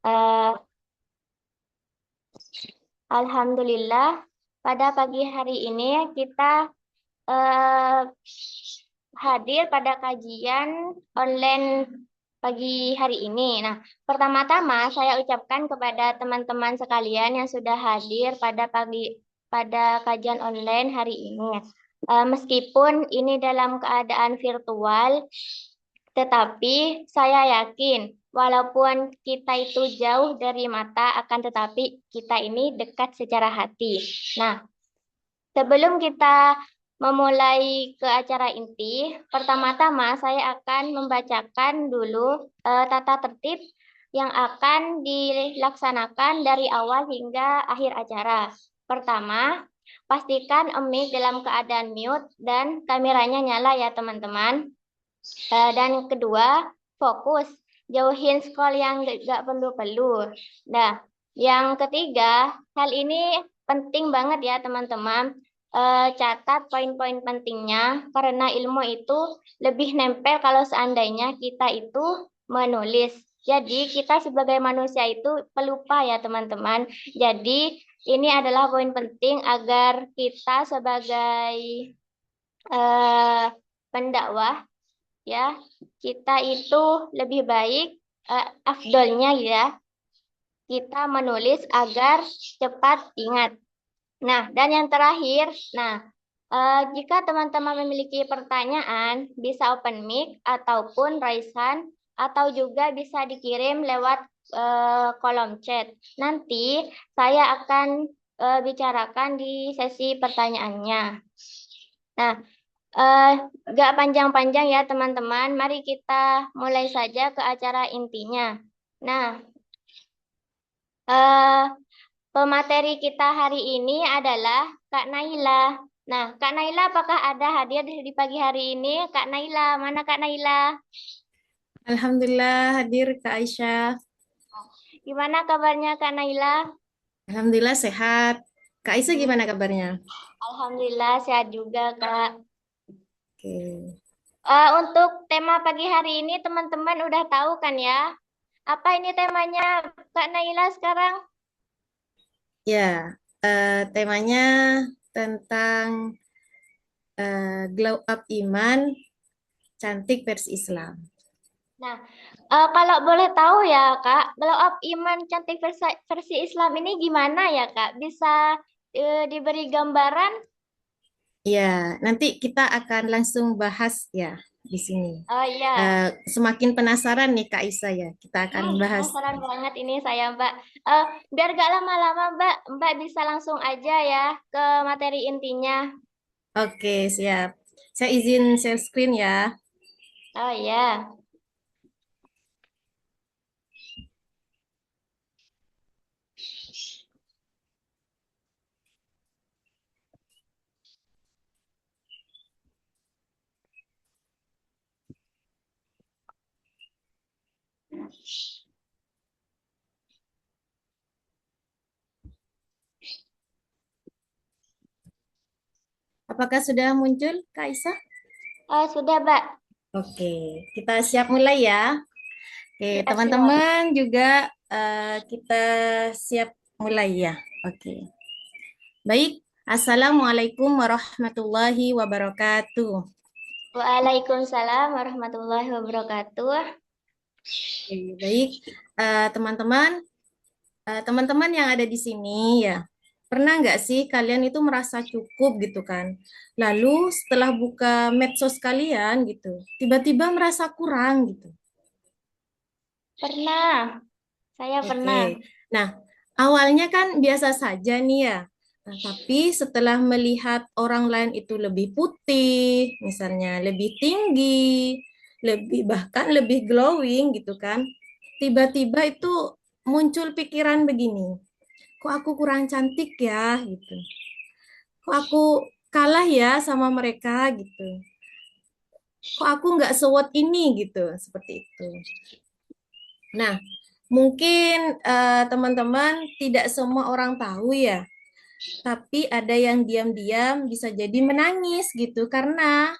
Eh, Alhamdulillah, pada pagi hari ini kita eh, hadir pada kajian online pagi hari ini. Nah, pertama-tama saya ucapkan kepada teman-teman sekalian yang sudah hadir pada kajian online hari ini. Meskipun ini dalam keadaan virtual, tetapi saya yakin walaupun kita itu jauh dari mata, akan tetapi kita ini dekat secara hati. Nah, sebelum kita memulai ke acara inti, pertama-tama saya akan membacakan dulu tata tertib yang akan dilaksanakan dari awal hingga akhir acara. Pertama, pastikan mic dalam keadaan mute dan kameranya nyala ya teman-teman. Dan kedua, fokus. Jauhin scroll yang gak perlu-perlu. Nah, yang ketiga, hal ini penting banget ya teman-teman. Catat poin-poin pentingnya karena ilmu itu lebih nempel kalau seandainya kita itu menulis. Jadi kita sebagai manusia itu pelupa ya teman-teman. Jadi ini adalah poin penting agar kita sebagai pendakwah ya, kita itu lebih baik afdolnya ya kita menulis agar cepat ingat. Nah, dan yang terakhir, jika teman-teman memiliki pertanyaan bisa open mic ataupun raise hand atau juga bisa dikirim lewat kolom chat. Nanti saya akan bicarakan di sesi pertanyaannya. Nah, Eh, gak panjang-panjang ya teman-teman. Mari kita mulai saja ke acara intinya. Nah, eh, pemateri kita hari ini adalah Kak Naila. Nah, Kak Naila apakah ada hadir di pagi hari ini? Kak Naila, mana Kak Naila? Alhamdulillah hadir Kak Aisyah. Gimana kabarnya Kak Naila? Alhamdulillah sehat. Kak Aisyah Hmm, gimana kabarnya? Alhamdulillah sehat juga Kak. Oke. Untuk tema pagi hari ini teman-teman udah tahu kan ya? Apa ini temanya Kak Naila sekarang? Ya, temanya tentang glow up iman, cantik versi Islam. Nah, kalau boleh tahu ya, Kak, glow up iman cantik versi Islam ini gimana ya, Kak? Bisa diberi gambaran? Ya, nanti kita akan langsung bahas ya di sini. Oh iya, Semakin penasaran nih Kak Aisyah ya, kita akan bahas. penasaran banget ini saya, Mbak. Eh, Biar gak lama-lama, Mbak, Mbak bisa langsung aja ya ke materi intinya. Oke, siap. Saya izin share screen ya. Oh iya. Apakah sudah muncul Kak Aisyah? Sudah, Mbak. Oke, kita siap mulai ya. Oke, Siap-siap. teman-teman juga kita siap mulai ya. Oke. Baik, Assalamualaikum warahmatullahi wabarakatuh. Waalaikumsalam warahmatullahi wabarakatuh. Oke, baik, teman-teman, teman-teman yang ada di sini ya, pernah nggak sih kalian itu merasa cukup gitu kan? Lalu setelah buka medsos kalian gitu, tiba-tiba merasa kurang gitu. Pernah, saya pernah. Oke. Nah, awalnya kan biasa saja nih ya. Nah, tapi setelah melihat orang lain itu lebih putih, misalnya lebih tinggi, lebih bahkan lebih glowing gitu kan. Tiba-tiba itu muncul pikiran begini, kok aku kurang cantik ya gitu. Kok aku kalah ya sama mereka gitu. Kok aku nggak sewot ini gitu, seperti itu. Nah, mungkin teman-teman tidak semua orang tahu ya, tapi ada yang diam-diam bisa jadi menangis gitu karena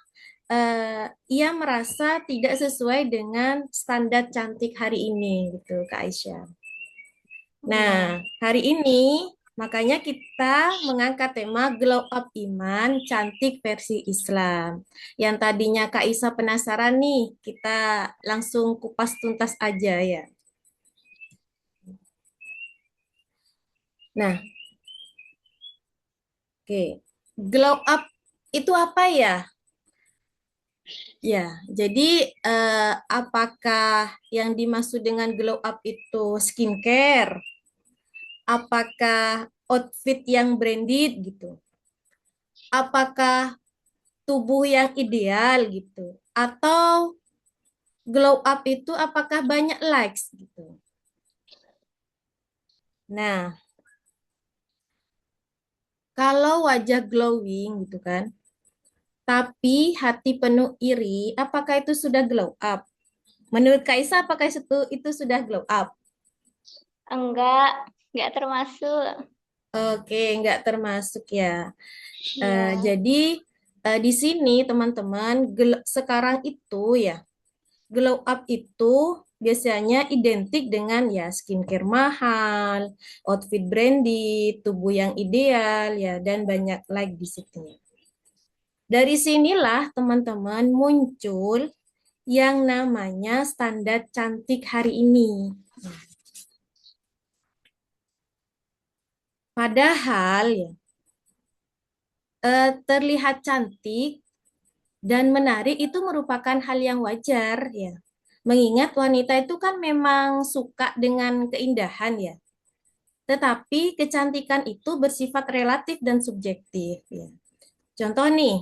ia merasa tidak sesuai dengan standar cantik hari ini gitu Kak Aisyah. Nah, hari ini makanya kita mengangkat tema Glow Up Iman Cantik versi Islam. Yang tadinya Kak Isa penasaran nih, kita langsung kupas tuntas aja ya. Nah, oke. Glow up itu apa ya? Ya, jadi apakah yang dimaksud dengan glow up itu skincare? Apakah outfit yang branded gitu? Apakah tubuh yang ideal gitu? Atau glow up itu apakah banyak likes gitu? Nah, kalau wajah glowing gitu kan, tapi hati penuh iri, apakah itu sudah glow up? Menurut Kaisa, apakah itu sudah glow up? Enggak termasuk. Oke, nggak termasuk ya. Iya. Jadi di sini teman-teman, sekarang itu ya, glow up itu biasanya identik dengan ya skincare mahal, outfit branded, tubuh yang ideal ya, dan banyak like di situ. Dari sinilah teman-teman muncul yang namanya standar cantik hari ini. Padahal ya, terlihat cantik dan menarik itu merupakan hal yang wajar ya. Mengingat wanita itu kan memang suka dengan keindahan ya. Tetapi kecantikan itu bersifat relatif dan subjektif ya. Contoh nih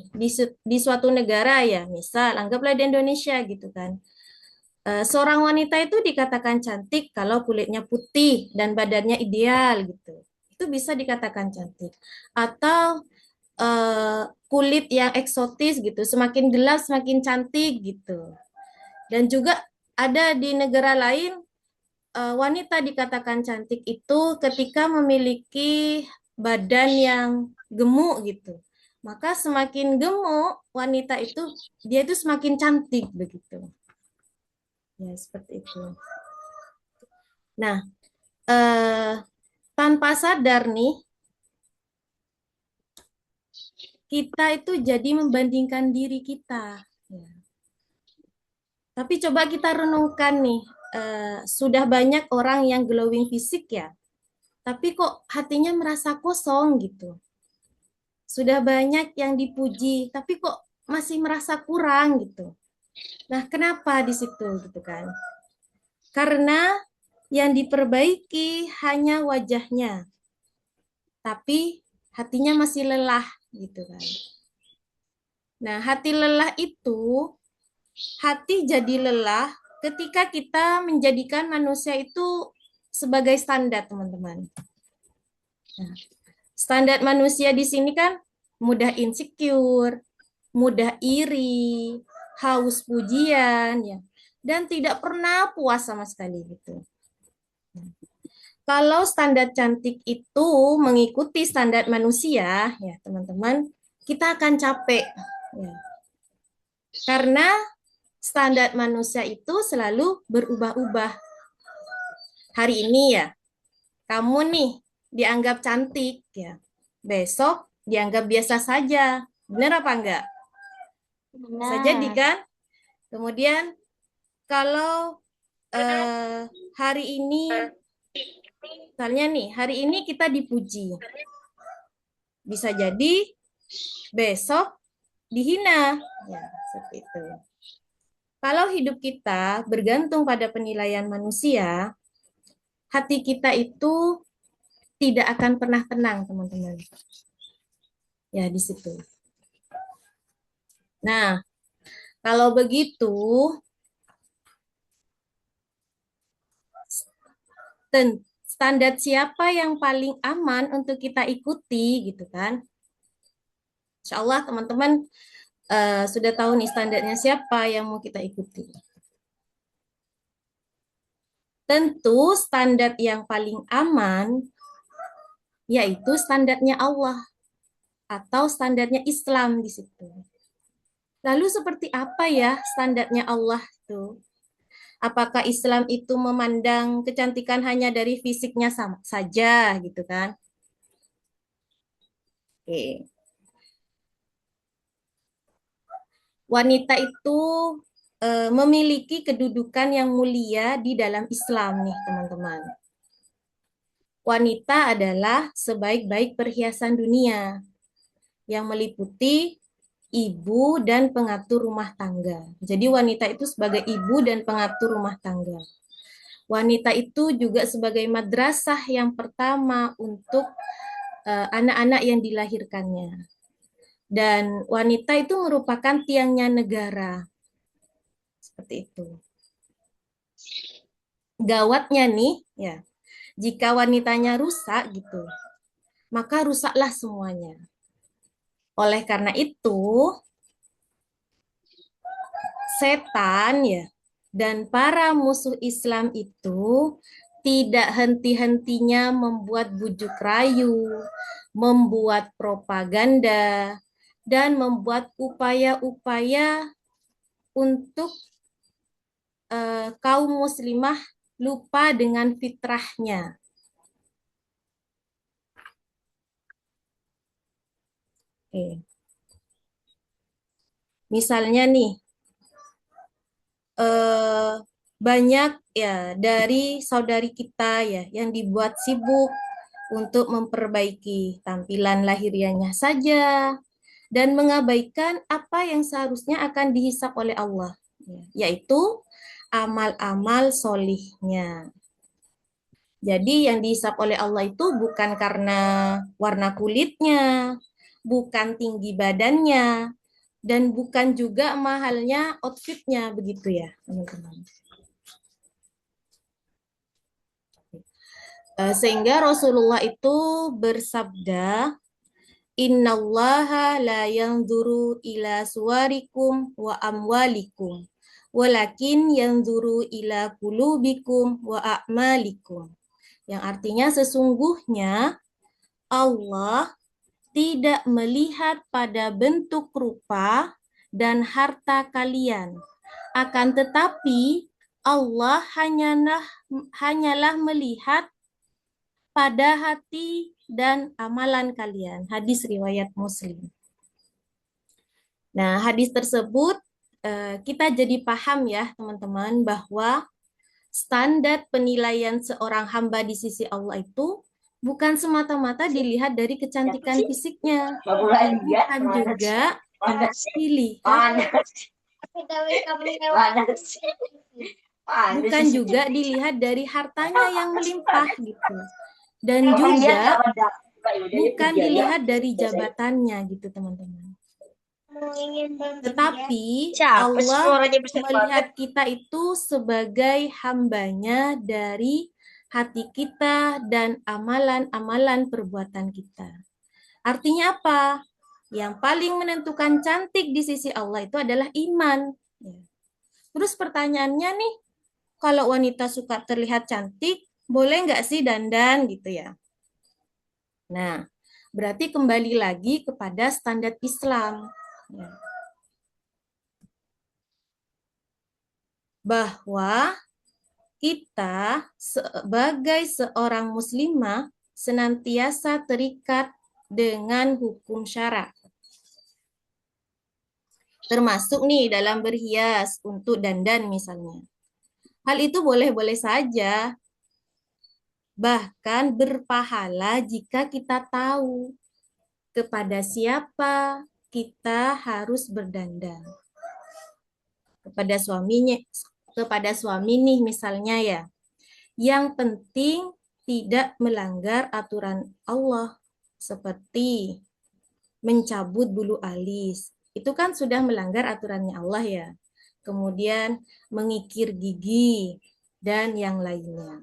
di suatu negara ya, misal anggaplah di Indonesia gitu kan. Seorang wanita itu dikatakan cantik kalau kulitnya putih dan badannya ideal gitu. Itu bisa dikatakan cantik. Atau kulit yang eksotis gitu, semakin gelap semakin cantik gitu. Dan juga ada di negara lain wanita dikatakan cantik itu ketika memiliki badan yang gemuk gitu. Maka semakin gemuk wanita itu dia itu semakin cantik begitu. Ya, seperti itu. Nah, eh, tanpa sadar nih kita itu jadi membandingkan diri kita. Ya. Tapi coba kita renungkan nih, sudah banyak orang yang glowing fisik ya, tapi kok hatinya merasa kosong gitu. Sudah banyak yang dipuji, tapi kok masih merasa kurang gitu. Nah, kenapa di situ gitu kan? Karena yang diperbaiki hanya wajahnya, tapi hatinya masih lelah gitu kan. Nah, hati lelah itu, hati jadi lelah ketika kita menjadikan manusia itu sebagai standar, teman-teman. Nah, standar manusia di sini kan mudah insecure, mudah iri, haus pujian, ya, dan tidak pernah puas sama sekali gitu. Kalau standar cantik itu mengikuti standar manusia, ya teman-teman, kita akan capek. Ya. Karena standar manusia itu selalu berubah-ubah. Hari ini ya, kamu nih dianggap cantik ya. Besok dianggap biasa saja. Benar apa enggak? Bisa jadi Benar. kan? Kemudian kalau hari ini, misalnya nih, hari ini kita dipuji. Bisa jadi besok dihina. Ya, seperti itu. Kalau hidup kita bergantung pada penilaian manusia, hati kita itu tidak akan pernah tenang, teman-teman. Ya, di situ. Nah, kalau begitu, standar siapa yang paling aman untuk kita ikuti, gitu kan? Insya Allah, teman-teman sudah tahu nih standarnya siapa yang mau kita ikuti. Tentu standar yang paling aman yaitu standarnya Allah atau standarnya Islam di situ. Lalu seperti apa ya standarnya Allah tuh? Apakah Islam itu memandang kecantikan hanya dari fisiknya saja gitu kan? Oke. Wanita itu memiliki kedudukan yang mulia di dalam Islam nih, teman-teman. Wanita adalah sebaik-baik perhiasan dunia yang meliputi ibu dan pengatur rumah tangga. Jadi wanita itu sebagai ibu dan pengatur rumah tangga. Wanita itu juga sebagai madrasah yang pertama untuk anak-anak yang dilahirkannya. Dan wanita itu merupakan tiangnya negara. Seperti itu. Gawatnya nih, ya, jika wanitanya rusak gitu, maka rusaklah semuanya. Oleh karena itu, setan ya dan para musuh Islam itu tidak henti-hentinya membuat bujuk rayu, membuat propaganda, dan membuat upaya-upaya untuk kaum muslimah lupa dengan fitrahnya. Oke. Misalnya nih, eh, banyak ya dari saudari kita ya yang dibuat sibuk untuk memperbaiki tampilan lahiriahnya saja dan mengabaikan apa yang seharusnya akan dihisap oleh Allah, ya, yaitu amal-amal solihnya. Jadi yang dihisap oleh Allah itu bukan karena warna kulitnya, bukan tinggi badannya, dan bukan juga mahalnya outfitnya, begitu ya, teman-teman. Sehingga Rasulullah itu bersabda, Innallaha la yanzuru ila suwarikum wa amwalikum, walakin yanzuru ila kulubikum wa a'malikum. Yang artinya sesungguhnya Allah tidak melihat pada bentuk rupa dan harta kalian. Akan tetapi Allah hanyalah melihat pada hati dan amalan kalian. Hadis riwayat Muslim. Nah, hadis tersebut kita jadi paham ya, teman-teman, bahwa standar penilaian seorang hamba di sisi Allah itu bukan semata-mata dilihat dari kecantikan fisiknya, bukan juga dilihat, bukan juga dilihat dari hartanya yang melimpah gitu, dan juga bukan dilihat dari jabatannya gitu, teman-teman. Tetapi Allah melihat kita itu sebagai hambanya dari hati kita dan amalan-amalan perbuatan kita. Artinya apa? Yang paling menentukan cantik di sisi Allah itu adalah iman. Terus pertanyaannya nih, kalau wanita suka terlihat cantik, boleh nggak sih dandan gitu ya? Nah, berarti kembali lagi kepada standar Islam. Bahwa kita sebagai seorang muslimah senantiasa terikat dengan hukum syara. Termasuk nih dalam berhias untuk dandan misalnya. Hal itu boleh-boleh saja. Bahkan berpahala jika kita tahu kepada siapa kita harus berdandan. Kepada suami nih misalnya ya. Yang penting tidak melanggar aturan Allah seperti mencabut bulu alis. Itu kan sudah melanggar aturannya Allah ya. Kemudian mengikir gigi dan yang lainnya.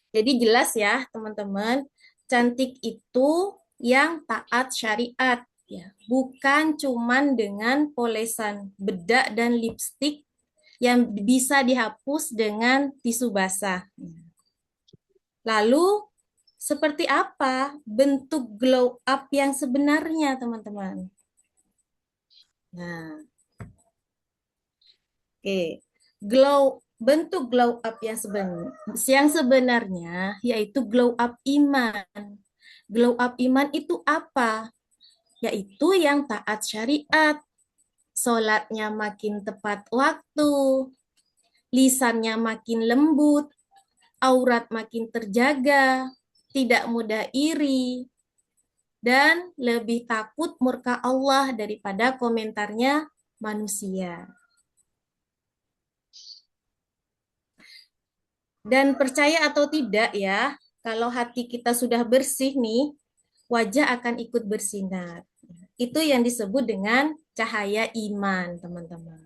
Jadi jelas ya teman-teman, cantik itu yang taat syariat ya, bukan cuman dengan polesan bedak dan lipstik yang bisa dihapus dengan tisu basah. Lalu seperti apa bentuk glow up yang sebenarnya, teman-teman? Nah, oke. Bentuk glow up yang sebenarnya yaitu glow up iman. Glow up iman itu apa? Yaitu yang taat syariat, sholatnya makin tepat waktu, lisannya makin lembut, aurat makin terjaga, tidak mudah iri, dan lebih takut murka Allah daripada komentarnya manusia. Dan percaya atau tidak ya, kalau hati kita sudah bersih nih, wajah akan ikut bersinar. Itu yang disebut dengan cahaya iman, teman-teman.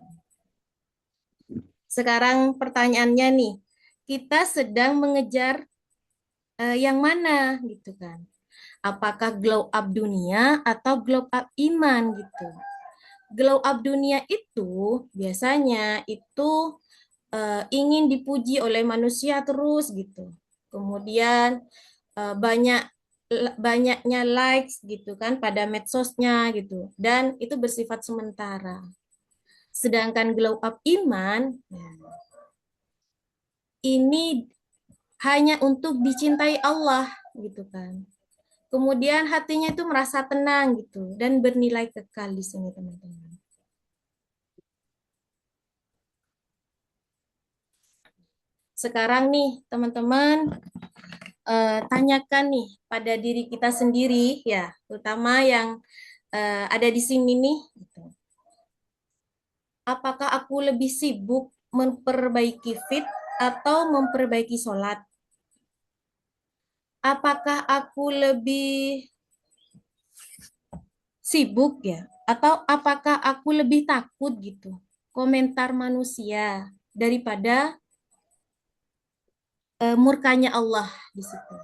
Sekarang pertanyaannya nih, kita sedang mengejar yang mana gitu kan? Apakah glow up dunia atau glow up iman gitu? Glow up dunia itu biasanya itu ingin dipuji oleh manusia terus gitu. Kemudian banyak banyaknya likes gitu kan pada medsosnya gitu dan itu bersifat sementara. Sedangkan glow up iman ini hanya untuk dicintai Allah gitu kan. Kemudian hatinya itu merasa tenang gitu dan bernilai kekal di sini teman-teman. Sekarang nih teman-teman tanyakan nih pada diri kita sendiri ya, terutama yang ada di sini nih. Gitu. Apakah aku lebih sibuk memperbaiki fit atau memperbaiki sholat? Apakah aku lebih sibuk ya? Atau apakah aku lebih takut gitu komentar manusia daripada murkanya Allah di situ?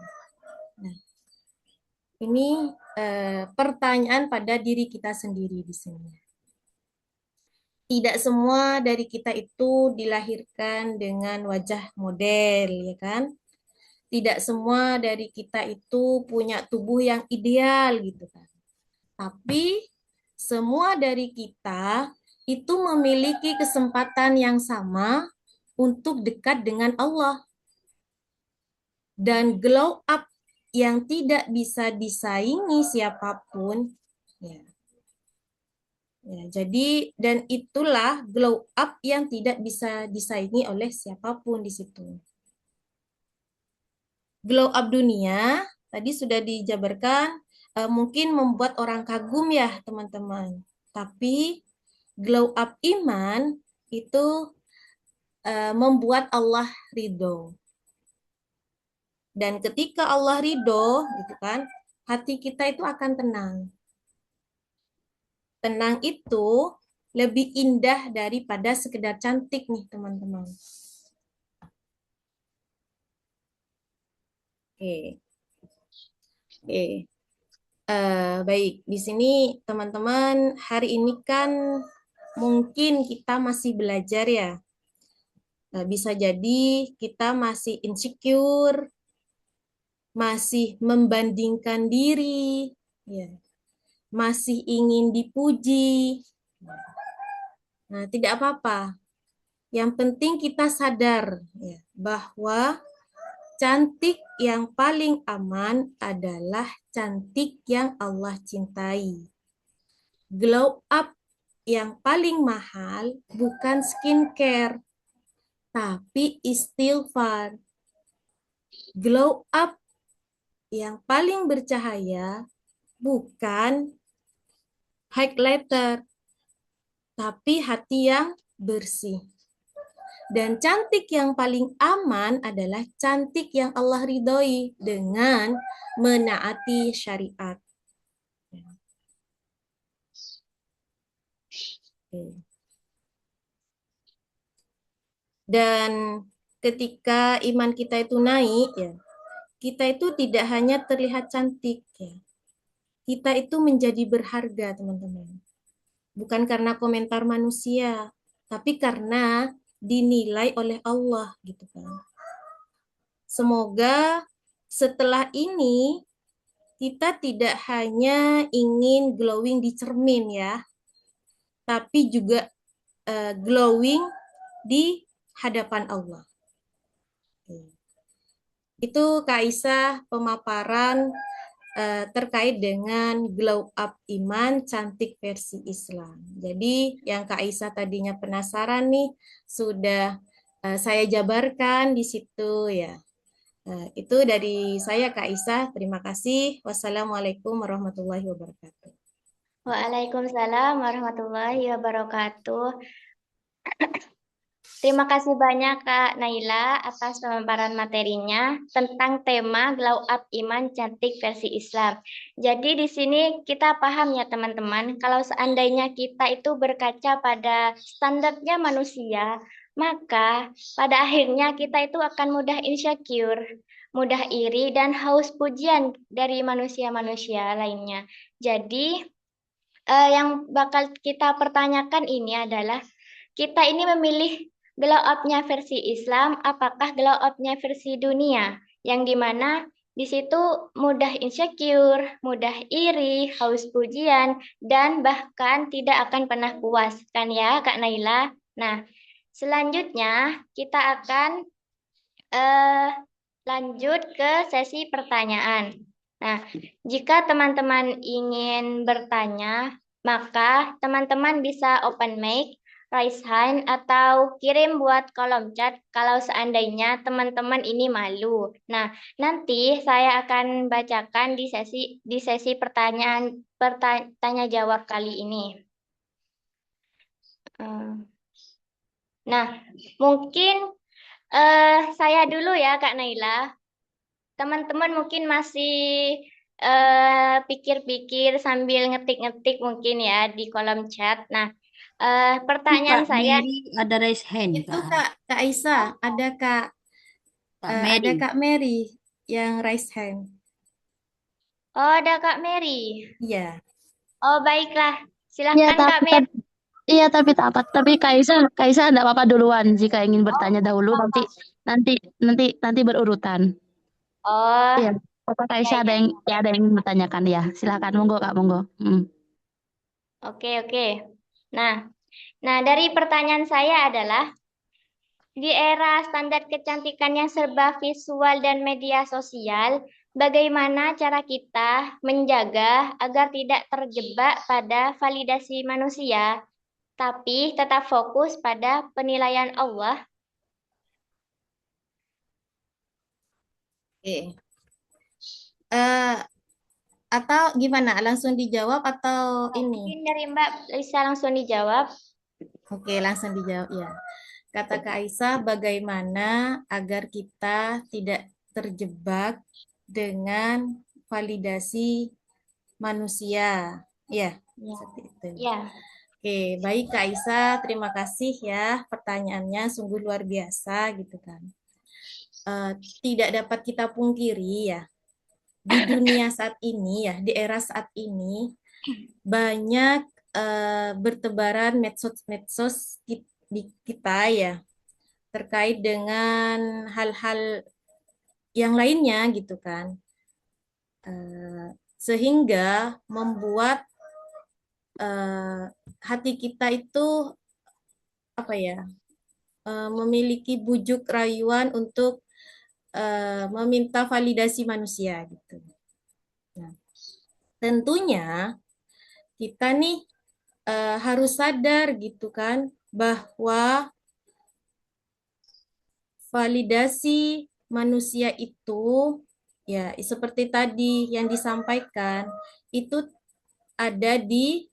Nah, ini pertanyaan pada diri kita sendiri di sini. Tidak semua dari kita itu dilahirkan dengan wajah model, ya kan? Tidak semua dari kita itu punya tubuh yang ideal gitu kan. Tapi semua dari kita itu memiliki kesempatan yang sama untuk dekat dengan Allah. Dan glow up yang tidak bisa disaingi siapapun, ya. Ya, jadi dan itulah glow up yang tidak bisa disaingi oleh siapapun di situ. Glow up dunia tadi sudah dijabarkan mungkin membuat orang kagum ya teman-teman. Tapi glow up iman itu membuat Allah ridho. Dan ketika Allah ridho, gitu kan, hati kita itu akan tenang. Tenang itu lebih indah daripada sekedar cantik nih teman-teman. Oke, oke. Baik, di sini teman-teman hari ini kan mungkin kita masih belajar ya. Bisa jadi kita masih insecure, masih membandingkan diri, ya, masih ingin dipuji. Nah, tidak apa-apa. Yang penting kita sadar ya, bahwa cantik yang paling aman adalah cantik yang Allah cintai. Glow up yang paling mahal bukan skincare, tapi istighfar. Glow up yang paling bercahaya bukan highlighter, tapi hati yang bersih. Dan cantik yang paling aman adalah cantik yang Allah ridhoi dengan menaati syariat. Dan ketika iman kita itu naik, ya, kita itu tidak hanya terlihat cantik, ya. Kita itu menjadi berharga, teman-teman. Bukan karena komentar manusia, tapi karena dinilai oleh Allah, gitu kan. Semoga setelah ini kita tidak hanya ingin glowing di cermin ya, tapi juga glowing di hadapan Allah. Itu Kak Aisyah pemaparan terkait dengan glow up iman cantik versi Islam. Jadi yang Kak Aisyah tadinya penasaran nih sudah saya jabarkan di situ ya. Itu dari saya Kak Aisyah. Terima kasih. Wassalamualaikum warahmatullahi wabarakatuh. Waalaikumsalam warahmatullahi wabarakatuh. Terima kasih banyak Kak Naila atas pemaparan materinya tentang tema Glow Up Iman Cantik versi Islam. Jadi di sini kita paham ya teman-teman, kalau seandainya kita itu berkaca pada standarnya manusia, maka pada akhirnya kita itu akan mudah insecure, mudah iri dan haus pujian dari manusia-manusia lainnya. Jadi yang bakal kita pertanyakan ini adalah kita ini memilih glow up-nya versi Islam, apakah glow up-nya versi dunia? Yang dimana di situ mudah insecure, mudah iri, haus pujian, dan bahkan tidak akan pernah puas. Kan ya, Kak Naila? Nah, selanjutnya kita akan eh, lanjut ke sesi pertanyaan. Nah, jika teman-teman ingin bertanya, maka teman-teman bisa open mic, raise hand, atau kirim buat kolom chat kalau seandainya teman-teman ini malu. Nah, nanti saya akan bacakan di sesi pertanyaan tanya jawab kali ini. Nah, mungkin saya dulu ya Kak Naila. Teman-teman mungkin masih pikir-pikir sambil ngetik-ngetik mungkin ya di kolom chat. Nah, pertanyaan Kak saya, Mary ada raise hand, Itu Kak. Kak Aisyah, Kak ada Mary. Kak Mary yang raise hand. oh ada Kak Mary. Iya. Oh baiklah, Iya, silahkan Kak tapi, Mary. iya, tapi tak apa. Tapi Kaisa enggak apa-apa duluan jika ingin bertanya dahulu. Nanti, nanti berurutan. Oh, Iya, Bapak ya Kaisa ya. ada yang ingin bertanyakan ya. Silakan, monggo Kak, monggo. Oke oke. Nah, dari pertanyaan saya adalah di era standar kecantikan yang serba visual dan media sosial, bagaimana cara kita menjaga agar tidak terjebak pada validasi manusia, tapi tetap fokus pada penilaian Allah? Oke. Eh, atau gimana? Langsung dijawab atau ini? Mungkin dari Mbak bisa langsung dijawab. Oke, langsung dijawab ya. Kata Kak Aisyah, bagaimana agar kita tidak terjebak dengan validasi manusia? Ya, Ya. seperti itu. Ya. Oke, baik Kak Aisyah, terima kasih ya. Pertanyaannya sungguh luar biasa gitu kan. Tidak dapat kita pungkiri ya, di dunia saat ini ya, di era saat ini banyak bertebaran medsos-medsos di kita ya terkait dengan hal-hal yang lainnya gitu kan. Sehingga membuat hati kita itu apa ya, memiliki bujuk rayuan untuk meminta validasi manusia gitu. Nah, tentunya kita nih harus sadar gitu kan bahwa validasi manusia itu ya seperti tadi yang disampaikan itu ada di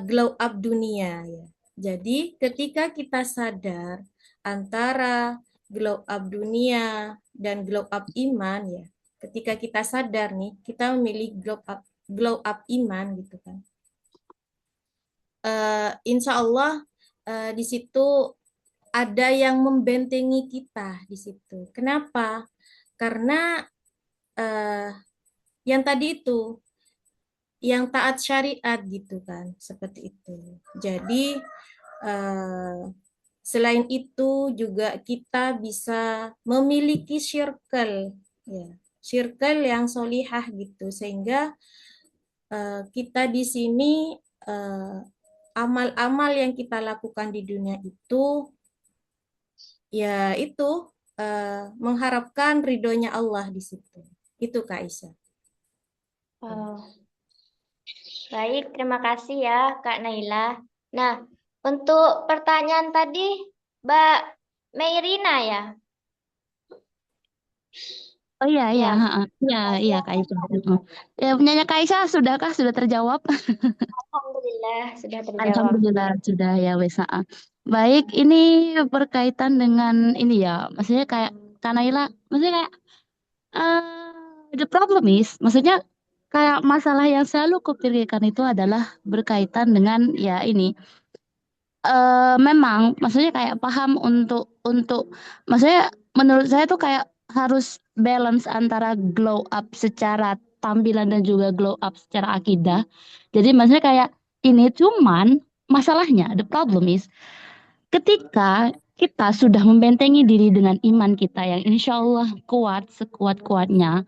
glow up dunia ya. Jadi ketika kita sadar antara glow up dunia dan glow up iman ya, ketika kita sadar nih kita memilih glow up iman gitu kan. Insya Allah di situ ada yang membentengi kita di situ. Kenapa? Karena yang tadi itu, yang taat syariat gitu kan, seperti itu. Jadi selain itu juga kita bisa memiliki circle, ya, circle yang solihah gitu, sehingga kita di sini amal-amal yang kita lakukan di dunia itu, ya itu mengharapkan ridhonya Allah di situ. Itu Kak Aisyah. Oh, baik, terima kasih ya Kak Naila. Nah, untuk pertanyaan tadi, Mbak Meirina ya? Oh iya, iya, Ya, heeh. Iya, iya, ya, Kak Isa. Heeh. Ya, punyanya Kak Isa sudahkah? Sudah terjawab? Alhamdulillah sudah terjawab. Alhamdulillah sudah ya wes. Heeh. Baik, ini berkaitan dengan ini ya, maksudnya kayak Kak Naila, maksudnya kayak the problem is, maksudnya kayak masalah yang selalu kupikirkan itu adalah berkaitan dengan ya ini. Memang maksudnya kayak paham untuk maksudnya menurut saya tuh kayak harus balance antara glow up secara tampilan dan juga glow up secara akidah. Jadi maksudnya kayak ini cuman masalahnya the problem is ketika kita sudah membentengi diri dengan iman kita yang insya Allah kuat sekuat-kuatnya,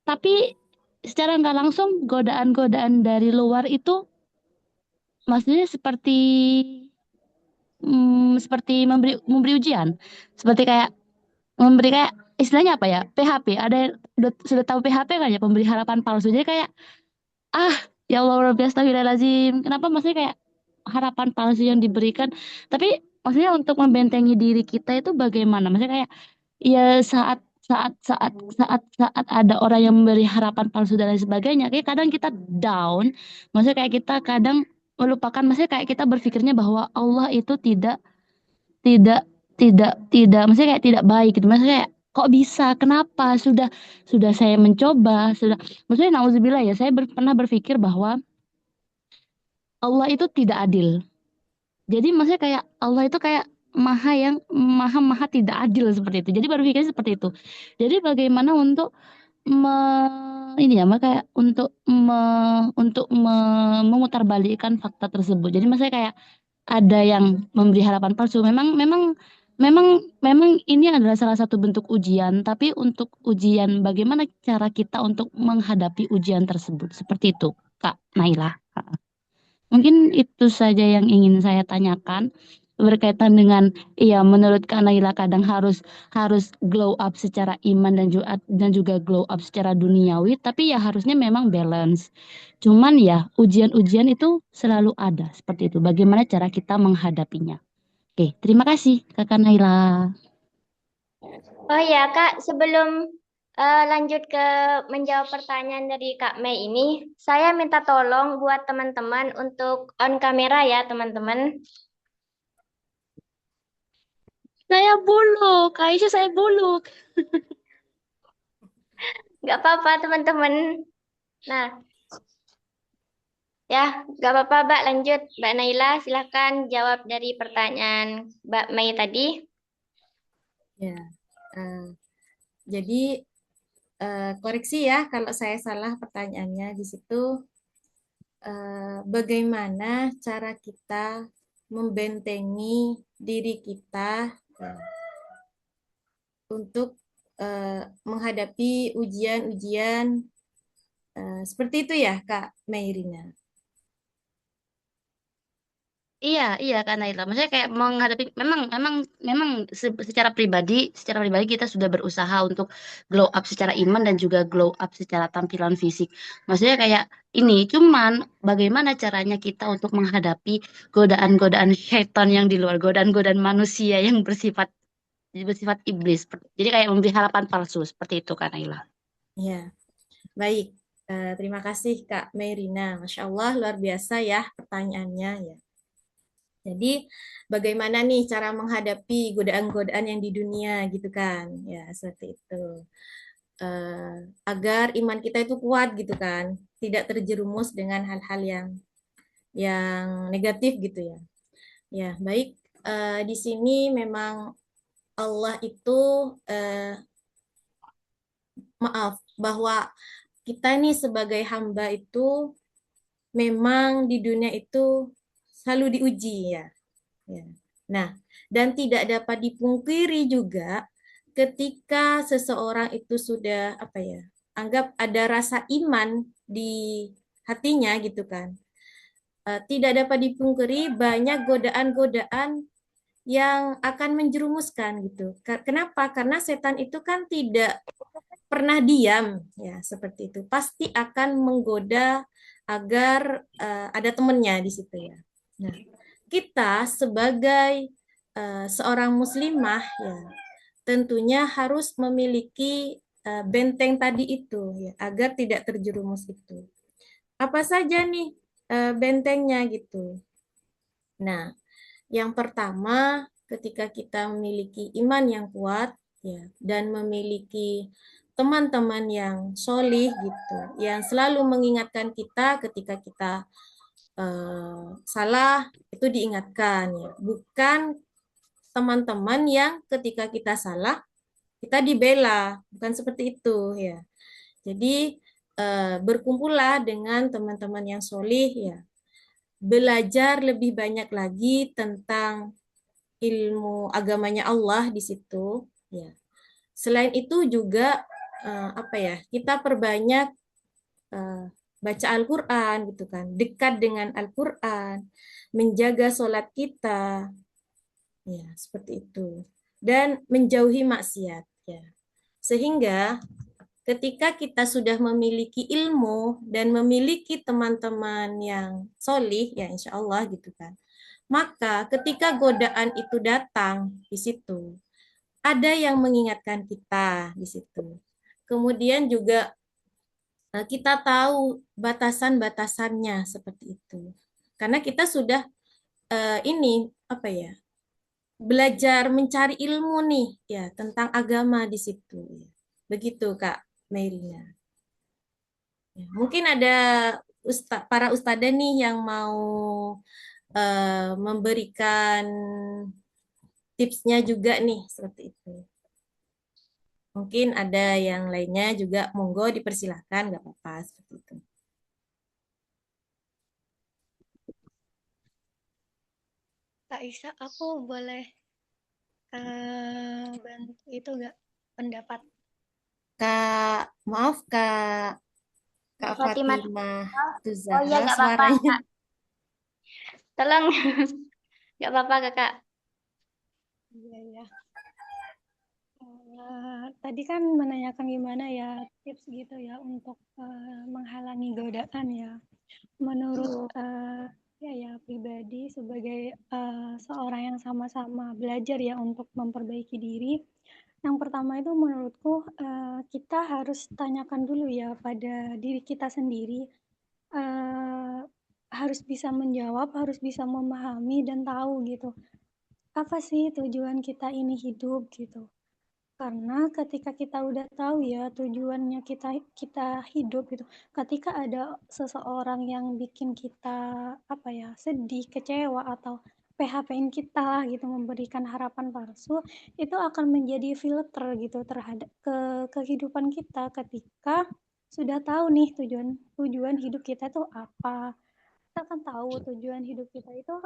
tapi secara nggak langsung godaan-godaan dari luar itu maksudnya seperti memberi memberi ujian, seperti kayak memberi kayak istilahnya apa ya, PHP. Ada yang sudah tahu PHP kan ya, pemberi harapan palsu. Jadi kayak ah ya Allah Rabbi astagfirullahaladzim, kenapa maksudnya kayak harapan palsu yang diberikan, tapi maksudnya untuk membentengi diri kita itu bagaimana, maksudnya kayak ya saat ada orang yang memberi harapan palsu dan lain sebagainya, kayak kadang kita down, maksudnya kayak kita kadang melupakan, maksudnya kayak kita berpikirnya bahwa Allah itu tidak tidak maksudnya kayak tidak baik gitu, maksudnya kayak kok bisa, kenapa, sudah saya mencoba, sudah, maksudnya nauzubillah ya, saya pernah berpikir bahwa Allah itu tidak adil. Jadi maksudnya kayak Allah itu kayak maha maha tidak adil seperti itu. Jadi berpikir seperti itu. Jadi bagaimana untuk ini ya, kayak memutarbalikkan fakta tersebut. Jadi maksudnya kayak ada yang memberi harapan palsu. Memang memang memang memang ini adalah salah satu bentuk ujian, tapi untuk ujian bagaimana cara kita untuk menghadapi ujian tersebut. Seperti itu, Kak Naila. Mungkin itu saja yang ingin saya tanyakan berkaitan dengan iya, menurut Kak Naila kadang harus harus glow up secara iman dan juga glow up secara duniawi, tapi ya harusnya memang balance. Cuman ya ujian-ujian itu selalu ada seperti itu. Bagaimana cara kita menghadapinya? Oke, terima kasih Kakak Naila. Oh ya Kak, sebelum lanjut ke menjawab pertanyaan dari Kak Mei ini, saya minta tolong buat teman-teman untuk on kamera ya teman-teman. Saya buluk, Kak Aisyah saya buluk. Nggak apa-apa teman-teman. Nah, ya nggak apa-apa Mbak, lanjut. Mbak Naila silahkan jawab dari pertanyaan Mbak Mei tadi. Ya, eh, jadi koreksi ya kalau saya salah pertanyaannya di situ. Bagaimana cara kita membentengi diri kita eh, untuk menghadapi ujian-ujian seperti itu ya, Kak Meirina. Iya, iya Kak Naila. Maksudnya kayak menghadapi memang memang memang secara pribadi kita sudah berusaha untuk glow up secara iman dan juga glow up secara tampilan fisik. Maksudnya kayak ini cuman bagaimana caranya kita untuk menghadapi godaan-godaan syaitan yang di luar, godaan-godaan manusia yang bersifat bersifat iblis. Jadi kayak memberi harapan palsu seperti itu Kak Naila. Ya, baik. Terima kasih Kak Meirina. Masya Allah, luar biasa ya pertanyaannya ya. Jadi bagaimana nih cara menghadapi godaan-godaan yang di dunia gitu kan? Ya, seperti itu. Agar iman kita itu kuat gitu kan, tidak terjerumus dengan hal-hal yang negatif gitu ya. Ya, baik. Di sini memang Allah itu maaf bahwa kita nih sebagai hamba itu memang di dunia itu selalu diuji ya. Ya. Nah, dan tidak dapat dipungkiri juga ketika seseorang itu sudah apa ya, anggap ada rasa iman di hatinya gitu kan. tidak dapat dipungkiri banyak godaan-godaan yang akan menjerumuskan gitu. Kenapa? Karena setan itu kan tidak pernah diam ya seperti itu. Pasti akan menggoda agar ada temannya di situ ya. Nah, kita sebagai seorang muslimah ya tentunya harus memiliki benteng tadi itu ya agar tidak terjerumus itu. Apa saja nih bentengnya gitu. Nah, yang pertama, ketika kita memiliki iman yang kuat ya dan memiliki teman-teman yang solih gitu, yang selalu mengingatkan kita ketika kita salah itu diingatkan ya, bukan teman-teman yang ketika kita salah kita dibela, bukan seperti itu ya. Jadi berkumpullah dengan teman-teman yang solih ya, belajar lebih banyak lagi tentang ilmu agamanya Allah di situ ya. Selain itu juga apa ya, kita perbanyak baca Al-Qur'an gitu kan, dekat dengan Al-Qur'an, menjaga sholat kita ya, seperti itu. Dan menjauhi maksiat ya. Sehingga ketika kita sudah memiliki ilmu dan memiliki teman-teman yang solih ya insya Allah gitu kan, maka ketika godaan itu datang di situ, ada yang mengingatkan kita di situ. Kemudian juga kita tahu batasan-batasannya seperti itu. Karena kita sudah ini apa ya, belajar mencari ilmu nih ya tentang agama di situ. Begitu Kak Merina. Ya, mungkin ada para ustadzah nih yang mau memberikan tipsnya juga nih seperti itu. Mungkin ada yang lainnya juga, monggo dipersilahkan, nggak apa-apa seperti itu. Kak Isa, aku boleh bantu itu nggak pendapat? Kak, maaf Kak Fatimah. Fatimah itu Oh iya, Zahra nggak apa-apa, suaranya. Kak. Tolong, nggak apa-apa, Kakak. Iya, ya. Tadi kan menanyakan gimana ya tips gitu ya untuk menghalangi godaan ya. Menurut ya pribadi sebagai seorang yang sama-sama belajar ya untuk memperbaiki diri. Yang pertama itu menurutku kita harus tanyakan dulu ya pada diri kita sendiri. Harus bisa menjawab, harus bisa memahami dan tahu gitu. Apa sih tujuan kita ini hidup gitu. Karena ketika kita udah tahu ya tujuannya kita hidup gitu, ketika ada seseorang yang bikin kita apa ya sedih, kecewa atau PHP-in kita gitu, memberikan harapan palsu, itu akan menjadi filter gitu terhadap kehidupan kita ketika sudah tahu nih tujuan hidup kita itu apa. Kita kan tahu tujuan hidup kita itu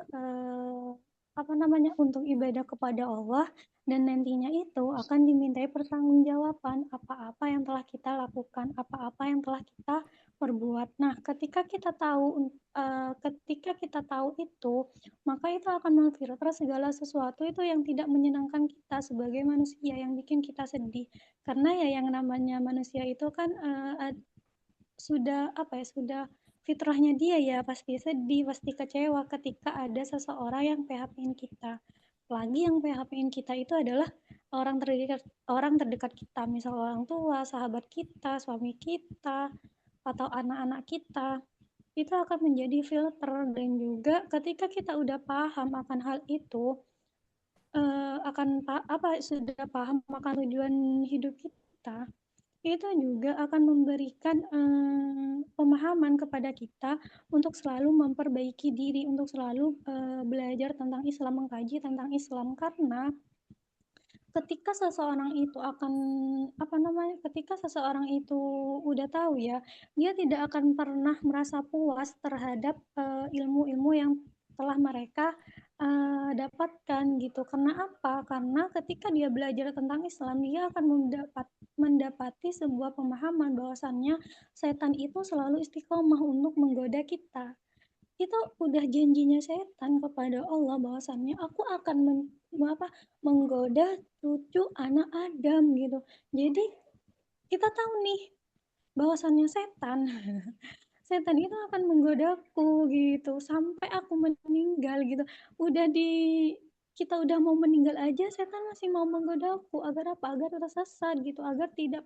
apa namanya untuk ibadah kepada Allah dan nantinya itu akan dimintai pertanggungjawaban apa-apa yang telah kita lakukan, apa-apa yang telah kita perbuat. Nah, ketika kita tahu itu, maka itu akan memfilter segala sesuatu itu yang tidak menyenangkan kita sebagai manusia yang bikin kita sedih. Karena ya yang namanya manusia itu kan sudah fitrahnya dia ya pasti sedih, pasti kecewa ketika ada seseorang yang PHP-in kita. Lagi yang PHP-in kita itu adalah orang terdekat kita, misal orang tua, sahabat kita, suami kita, atau anak-anak kita. Itu akan menjadi filter dan juga ketika kita udah paham akan hal itu, sudah paham akan tujuan hidup kita, itu juga akan memberikan pemahaman kepada kita untuk selalu memperbaiki diri, untuk selalu belajar tentang Islam, mengkaji tentang Islam. Karena ketika seseorang itu ketika seseorang itu udah tahu ya, dia tidak akan pernah merasa puas terhadap ilmu-ilmu yang telah mereka dapatkan gitu. Karena apa? Karena ketika dia belajar tentang Islam, dia akan mendapati sebuah pemahaman bahwasannya setan itu selalu istiqomah untuk menggoda kita. itu udah janjinya setan kepada Allah bahwasannya aku akan menggoda cucu anak Adam gitu. Jadi kita tahu nih bahwasannya setan setan itu akan menggodaku gitu sampai aku meninggal gitu. Udah di kita udah mau meninggal aja setan masih mau menggodaku agar apa? Agar tersesat gitu, agar tidak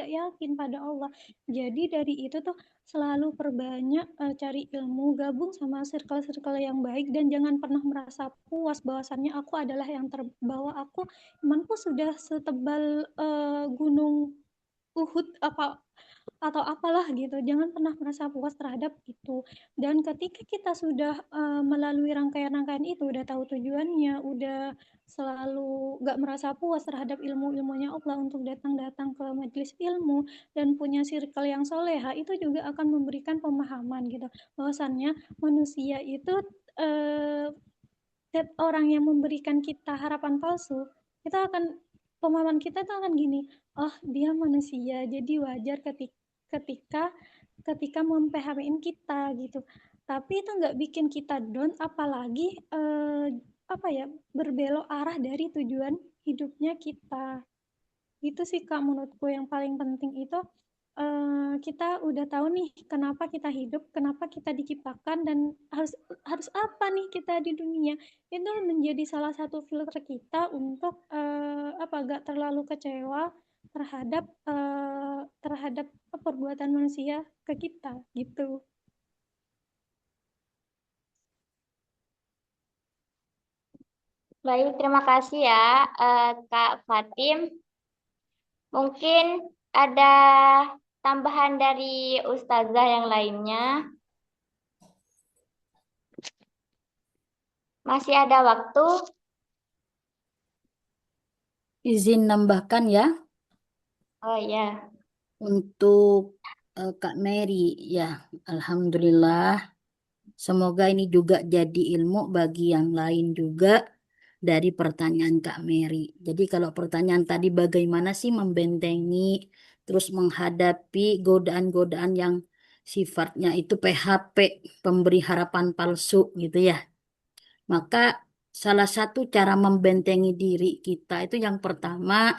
yakin pada Allah. Jadi dari itu tuh selalu perbanyak cari ilmu, gabung sama circle-circle yang baik dan jangan pernah merasa puas bahwasannya aku adalah yang terbawa. Imanku sudah setebal gunung Uhud apa atau apalah gitu. Jangan pernah merasa puas terhadap itu. Dan ketika kita sudah melalui rangkaian-rangkaian itu, udah tahu tujuannya, udah selalu gak merasa puas terhadap ilmu-ilmunya Allah untuk datang-datang ke majelis ilmu dan punya circle yang soleha, itu juga akan memberikan pemahaman gitu. Bahwasannya manusia itu setiap orang yang memberikan kita harapan palsu, kita akan pemahaman kita tuh akan gini, oh dia manusia, jadi wajar ketika ketika memphp kita gitu. Tapi itu nggak bikin kita down, apalagi apa ya berbelok arah dari tujuan hidupnya kita. Itu sih Kak menurutku yang paling penting itu kita udah tahu nih kenapa kita hidup, kenapa kita diciptakan dan harus harus apa nih kita di dunia. Itu menjadi salah satu filter kita untuk apa gak terlalu kecewa terhadap terhadap perbuatan manusia ke kita gitu. Baik, terima kasih ya Kak Fatim. Mungkin ada tambahan dari Ustazah yang lainnya. Masih ada waktu? Izin nambahkan ya Oh ya. untuk Kak Mary ya. Alhamdulillah. Semoga ini juga jadi ilmu bagi yang lain juga dari pertanyaan Kak Mary. Jadi kalau pertanyaan tadi bagaimana sih membentengi terus menghadapi godaan-godaan yang sifatnya itu PHP, pemberi harapan palsu gitu ya. Maka salah satu cara membentengi diri kita itu yang pertama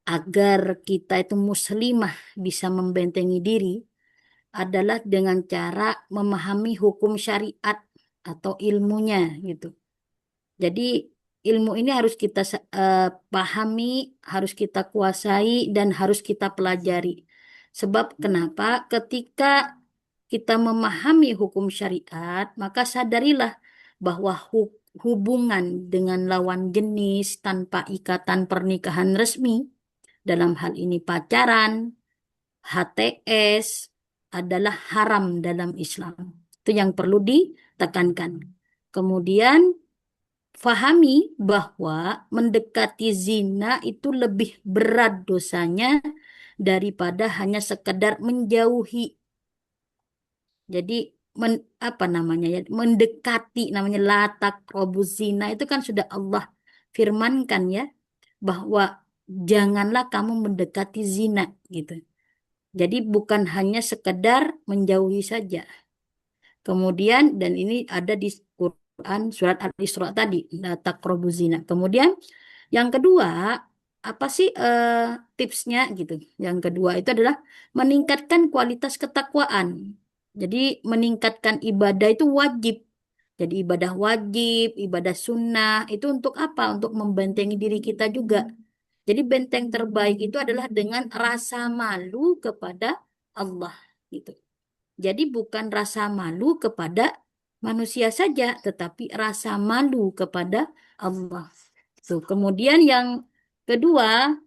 agar kita itu muslimah bisa membentengi diri adalah dengan cara memahami hukum syariat atau ilmunya gitu. Jadi ilmu ini harus kita pahami, harus kita kuasai dan harus kita pelajari. Sebab kenapa? Ketika kita memahami hukum syariat, maka sadarilah bahwa hubungan dengan lawan jenis tanpa ikatan pernikahan resmi, dalam hal ini pacaran, HTS, adalah haram dalam Islam. Itu yang perlu ditekankan. Kemudian fahami bahwa mendekati zina itu lebih berat dosanya daripada hanya sekedar menjauhi. Jadi apa namanya ya, mendekati, namanya la taqrabuz zina, itu kan sudah Allah firmankan ya, bahwa janganlah kamu mendekati zina gitu. Jadi bukan hanya sekedar menjauhi saja. Kemudian dan ini ada di Quran surat Al-Isra tadi, la taqrabuz zina. Kemudian yang kedua, apa sih tipsnya gitu? Yang kedua itu adalah meningkatkan kualitas ketakwaan. Jadi meningkatkan ibadah itu wajib. Jadi ibadah wajib, ibadah sunnah itu untuk apa? Untuk membentengi diri kita juga. Jadi benteng terbaik itu adalah dengan rasa malu kepada Allah gitu. Jadi bukan rasa malu kepada manusia saja, tetapi rasa malu kepada Allah. Tuh, kemudian yang kedua,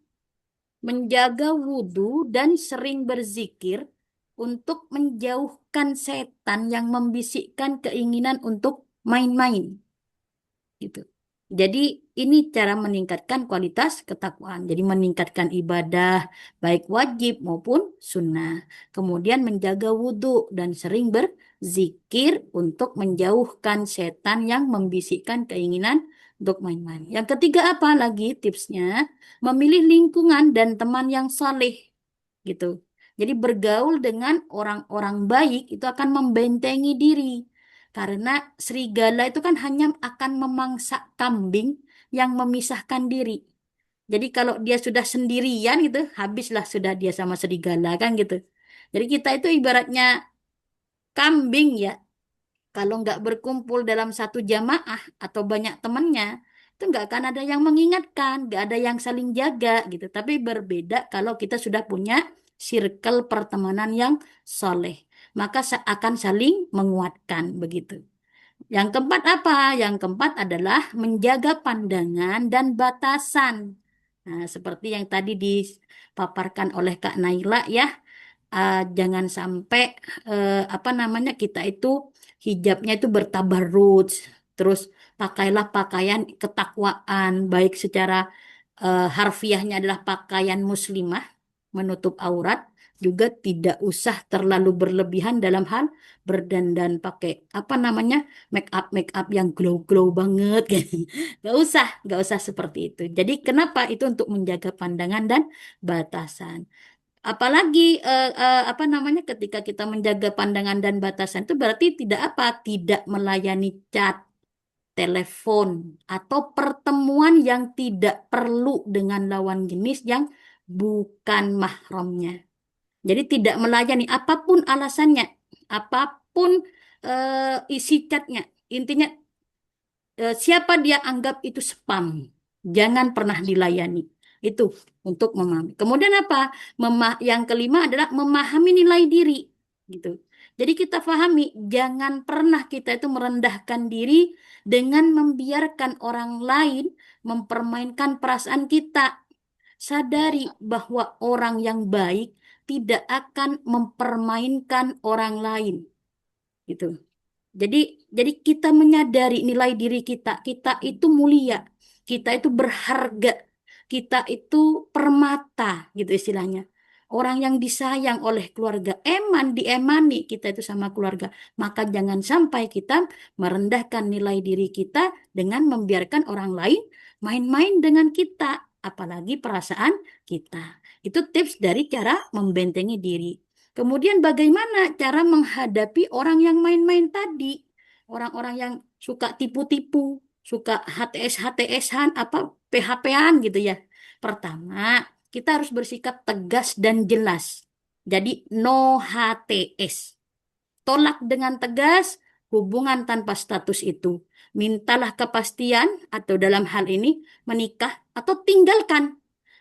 menjaga wudhu dan sering berzikir untuk menjauhkan setan yang membisikkan keinginan untuk main-main. Gitu. Jadi ini cara meningkatkan kualitas ketakwaan. Jadi meningkatkan ibadah baik wajib maupun sunnah. Kemudian menjaga wudhu dan sering berzikir untuk menjauhkan setan yang membisikkan keinginan untuk main-main. Yang ketiga apa lagi tipsnya? Memilih lingkungan dan teman yang saleh gitu. Jadi bergaul dengan orang-orang baik itu akan membentengi diri. Karena serigala itu kan hanya akan memangsa kambing yang memisahkan diri. Jadi kalau dia sudah sendirian gitu, habislah sudah dia sama serigala kan gitu. Jadi kita itu ibaratnya kambing ya. Kalau nggak berkumpul dalam satu jamaah atau banyak temannya, itu nggak akan ada yang mengingatkan, nggak ada yang saling jaga gitu. Tapi berbeda kalau kita sudah punya circle pertemanan yang soleh, maka akan saling menguatkan begitu. Yang keempat apa? Yang keempat adalah menjaga pandangan dan batasan. Nah, seperti yang tadi dipaparkan oleh Kak Naila ya, jangan sampai apa namanya kita itu hijabnya itu bertabarruj, terus pakailah pakaian ketakwaan, baik secara harfiahnya adalah pakaian muslimah menutup aurat, juga tidak usah terlalu berlebihan dalam hal berdandan pakai apa namanya make up yang glow banget gitu. Gak usah seperti itu. Jadi kenapa itu untuk menjaga pandangan dan batasan. Apalagi apa namanya ketika kita menjaga pandangan dan batasan itu berarti tidak apa? Tidak melayani chat, telepon, atau pertemuan yang tidak perlu dengan lawan jenis yang bukan mahramnya. Jadi tidak melayani apapun alasannya, apapun isi chatnya. Intinya siapa dia anggap itu spam. Jangan pernah dilayani. Itu untuk memahami. Kemudian apa? Yang kelima adalah memahami nilai diri. Gitu. Jadi kita pahami, jangan pernah kita itu merendahkan diri dengan membiarkan orang lain mempermainkan perasaan kita. Sadari bahwa orang yang baik tidak akan mempermainkan orang lain. Gitu. Jadi, jadi kita menyadari nilai diri kita. Kita itu mulia, kita itu berharga, kita itu permata, gitu istilahnya. Orang yang disayang oleh keluarga, diemani kita itu sama keluarga. Maka jangan sampai kita merendahkan nilai diri kita dengan membiarkan orang lain main-main dengan kita, apalagi perasaan kita. Itu tips dari cara membentengi diri. Kemudian bagaimana cara menghadapi orang yang main-main tadi? Orang-orang yang suka tipu-tipu, suka HTS-HTS-an, apa PHP-an gitu ya. Pertama, kita harus bersikap tegas dan jelas. Jadi no HTS. Tolak dengan tegas hubungan tanpa status itu. Mintalah kepastian atau dalam hal ini menikah atau tinggalkan.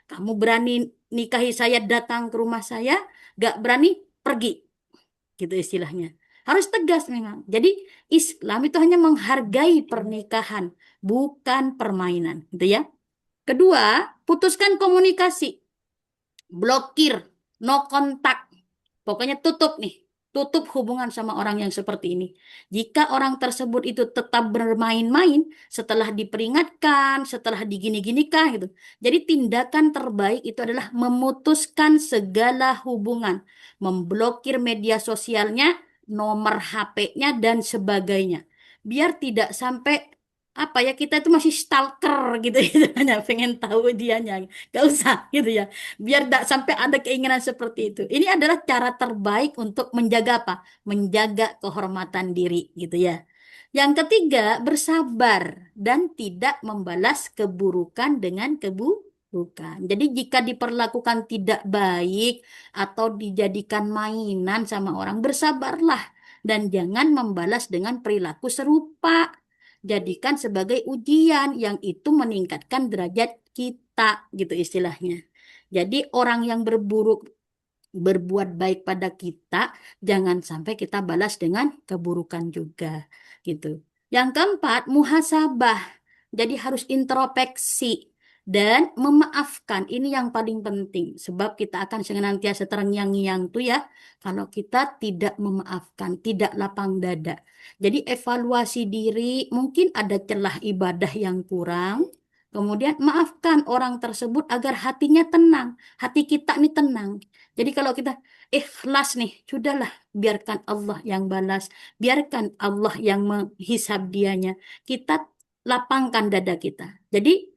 Kamu berani nikahi saya, datang ke rumah saya, gak berani pergi, gitu istilahnya. Harus tegas memang. Jadi Islam itu hanya menghargai pernikahan, bukan permainan, gitu ya. Kedua, putuskan komunikasi, blokir, no kontak. Pokoknya tutup nih, tutup hubungan sama orang yang seperti ini. Jika orang tersebut itu tetap bermain-main, setelah diperingatkan, setelah digini-ginikan gitu. Jadi tindakan terbaik itu adalah memutuskan segala hubungan, memblokir media sosialnya, nomor HP-nya dan sebagainya. Biar tidak sampai apa ya kita itu masih stalker gitu hanya pengen tahu dianya, gak usah gitu ya, biar tidak sampai ada keinginan seperti itu. Ini adalah cara terbaik untuk menjaga apa? Menjaga kehormatan diri gitu ya. Yang ketiga, bersabar dan tidak membalas keburukan dengan keburukan. Jadi jika diperlakukan tidak baik atau dijadikan mainan sama orang, bersabarlah dan jangan membalas dengan perilaku serupa. Jadikan sebagai ujian yang itu meningkatkan derajat kita gitu istilahnya. Jadi orang yang berbuat baik pada kita, jangan sampai kita balas dengan keburukan juga, gitu. Yang keempat, muhasabah. Jadi harus introspeksi dan memaafkan. Ini yang paling penting, sebab kita akan senantiasa terngiang-ngiang tuh ya, kalau kita tidak memaafkan, tidak lapang dada. Jadi evaluasi diri, mungkin ada celah ibadah yang kurang, kemudian maafkan orang tersebut agar hatinya tenang, hati kita nih tenang. Jadi kalau kita ikhlas nih, sudahlah biarkan Allah yang balas, biarkan Allah yang menghisab dianya. Kita lapangkan dada kita. Jadi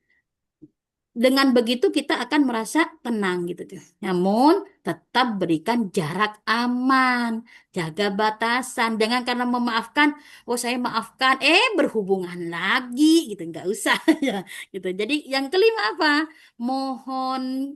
dengan begitu kita akan merasa tenang gitu tuh. Namun tetap berikan jarak aman, jaga batasan. Jangan karena memaafkan, oh saya maafkan, berhubungan lagi gitu, nggak usah ya gitu. Jadi yang kelima apa? Mohon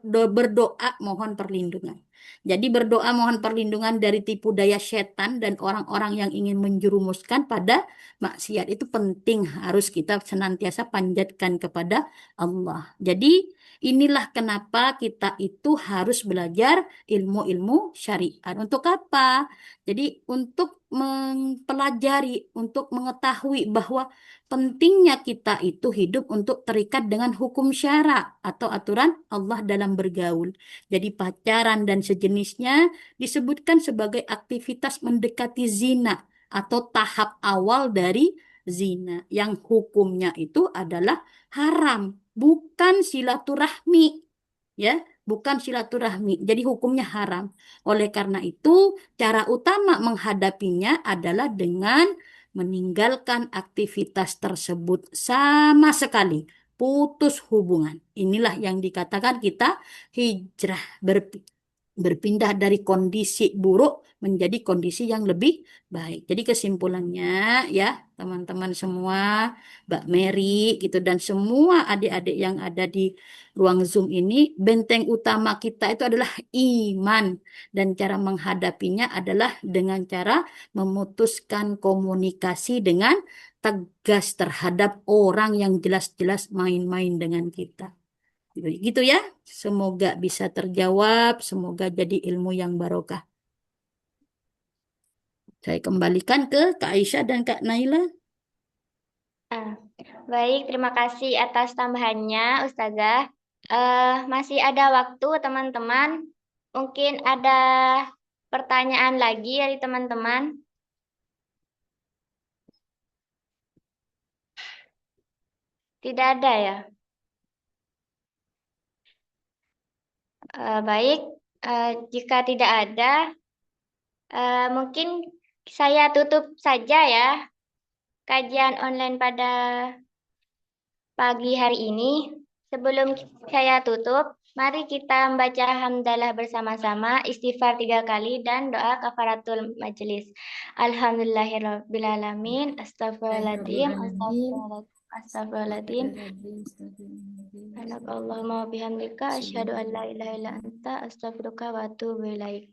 berdoa mohon perlindungan. Jadi berdoa mohon perlindungan dari tipu daya setan dan orang-orang yang ingin menjerumuskan pada maksiat itu penting, harus kita senantiasa panjatkan kepada Allah. Jadi inilah kenapa kita itu harus belajar ilmu-ilmu syariat. Untuk apa? Jadi untuk mempelajari, untuk mengetahui bahwa pentingnya kita itu hidup untuk terikat dengan hukum syara atau aturan Allah dalam bergaul. Jadi pacaran dan sejenisnya disebutkan sebagai aktivitas mendekati zina atau tahap awal dari zina yang hukumnya itu adalah haram, bukan silaturahmi, ya, bukan silaturahmi. Jadi hukumnya haram. Oleh karena itu, cara utama menghadapinya adalah dengan meninggalkan aktivitas tersebut sama sekali, putus hubungan. Inilah yang dikatakan kita hijrah, berpindah dari kondisi buruk menjadi kondisi yang lebih baik. Jadi kesimpulannya ya teman-teman semua, Mbak Mary gitu dan semua adik-adik yang ada di ruang Zoom ini, benteng utama kita itu adalah iman dan cara menghadapinya adalah dengan cara memutuskan komunikasi dengan tegas terhadap orang yang jelas-jelas main-main dengan kita. Gitu ya. Semoga bisa terjawab, semoga jadi ilmu yang barokah. Saya kembalikan ke Kak Aisyah dan Kak Naila. Baik, terima kasih atas tambahannya, Ustazah. Masih ada waktu, teman-teman. Mungkin ada pertanyaan lagi dari teman-teman. Tidak ada ya? Baik, jika tidak ada, mungkin saya tutup saja ya kajian online pada pagi hari ini. Sebelum saya tutup, mari kita membaca hamdalah bersama-sama, istighfar 3 kali, dan doa kafaratul majelis. Alhamdulillahirrabbilalamin, astagfirullahaladzim, astagfirullahaladzim. Allahumma bihamdika, asyhadu an la ilaha illa anta, astaghfiruka wa atubu ilaik.